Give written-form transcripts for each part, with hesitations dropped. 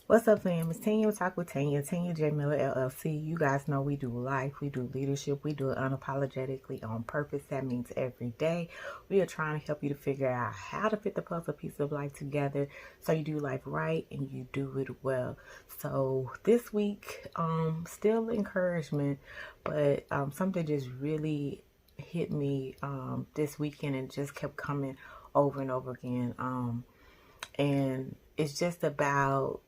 What's up, fam? It's Tanya Talk with Tanya J Miller LLC. You guys know we do life, we do leadership, we do it unapologetically on purpose. That means every day. We are trying to help you to figure out how to fit the puzzle piece of life together so you do life right and you do it well. So this week, still encouragement, but something just really hit me this weekend and just kept coming over and over again. And it's just about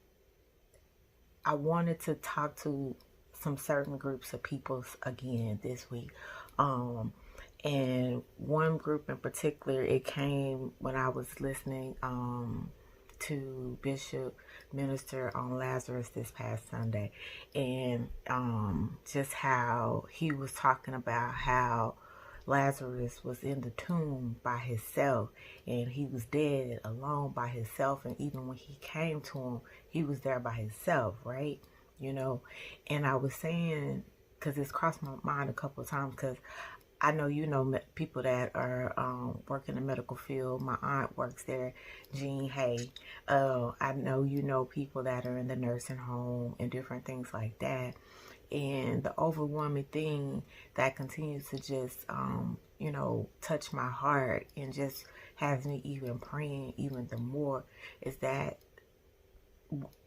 I wanted to talk to some certain groups of people again this week. And one group in particular, it came when I was listening to Bishop minister on Lazarus this past Sunday. And just how he was talking about how Lazarus was in the tomb by himself and he was dead alone by himself, and even when he came to him, he was there by himself, right? And I was saying, because it's crossed my mind a couple of times, because I know people that are work in the medical field. My aunt works there, Jean Hay. I know people that are in the nursing home and different things like that. And the overwhelming thing that continues to just, touch my heart and just has me even praying even the more is that,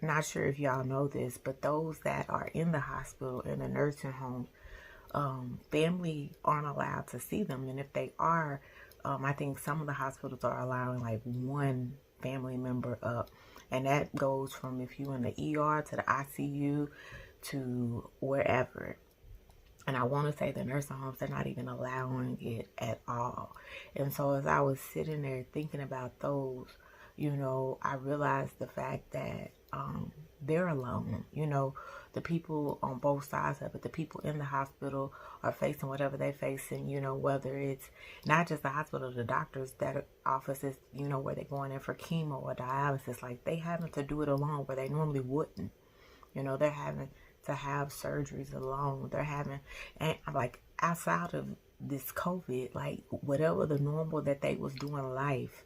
not sure if y'all know this, but those that are in the hospital, in the nursing homes, family aren't allowed to see them. And if they are, I think some of the hospitals are allowing like one family member up. And that goes from if you in the ER to the ICU to wherever. And I want to say the nursing homes, they're not even allowing it at all. And so as I was sitting there thinking about those, I realized the fact that they're alone. The people on both sides of it, the people in the hospital are facing whatever they're facing, whether it's not just the hospital, the doctors that offices, where they're going in for chemo or dialysis, like they having to do it alone where they normally wouldn't. They're having to have surgeries alone. They're having, and like outside of this COVID, like whatever the normal that they was doing life,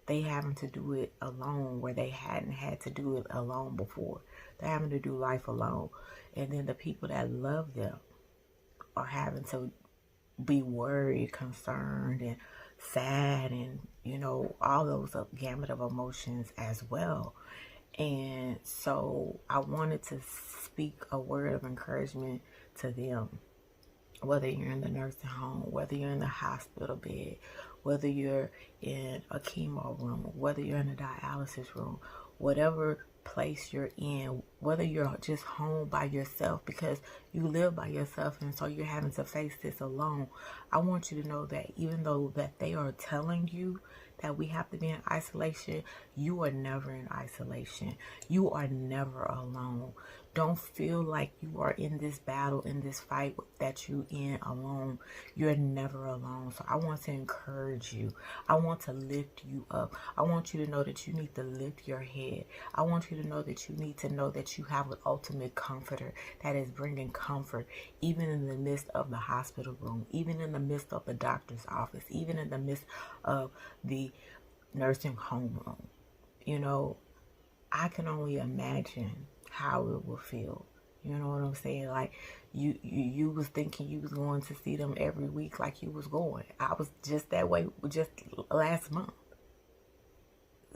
they having to do it alone where they hadn't had to do it alone before. They're having to do life alone. And then the people that love them are having to be worried, concerned, and sad, and, all those gamut of emotions as well. And so I wanted to speak a word of encouragement to them, whether you're in the nursing home, whether you're in the hospital bed, whether you're in a chemo room, whether you're in a dialysis room, whatever place you're in, whether you're just home by yourself because you live by yourself and so you're having to face this alone. I want you to know that even though that they are telling you that we have to be in isolation, you are never in isolation. You are never alone. Don't feel like you are in this battle, in this fight that you in alone. You're never alone. So I want to encourage you. I want to lift you up. I want you to know that you need to lift your head. I want you to know that you need to know that you have an ultimate comforter that is bringing comfort even in the midst of the hospital room, even in the midst of the doctor's office, even in the midst of the nursing home room. I can only imagine how it will feel. You know what I'm saying? Like you was thinking you was going to see them every week like you was going. I was just that way just last month.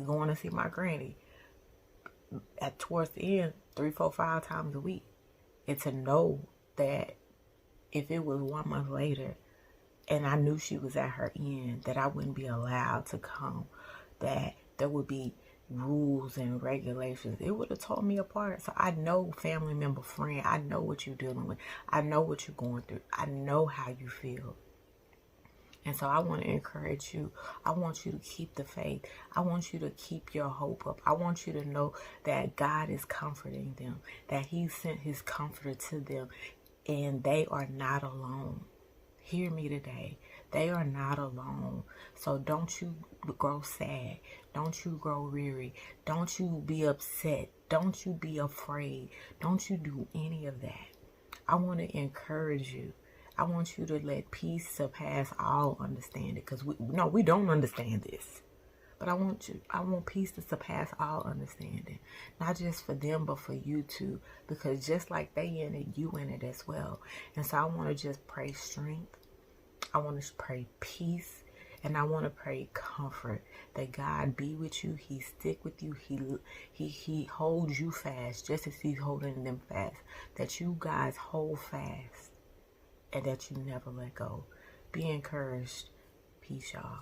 Going to see my granny towards the end 3, 4, 5 times a week. And to know that if it was 1 month later and I knew she was at her end, that I wouldn't be allowed to come, that there would be rules and regulations, it would have torn me apart. So I know, family member, friend, I know what you're dealing with. I know what you're going through. I know how you feel. And so I want to encourage you. I want you to keep the faith. I want you to keep your hope up. I want you to know that God is comforting them, that He sent His comforter to them, and they are not alone. Hear me today. They are not alone. So don't you grow sad. Don't you grow weary. Don't you be upset. Don't you be afraid. Don't you do any of that. I want to encourage you. I want you to let peace surpass all understanding, because we don't understand this. But I want peace to surpass all understanding. Not just for them, but for you too. Because just like they in it, you in it as well. And so I want to just pray strength. I want to pray peace. And I want to pray comfort, that God be with you. He stick with you. He holds you fast, just as he's holding them fast. That you guys hold fast and that you never let go. Be encouraged. Peace, y'all.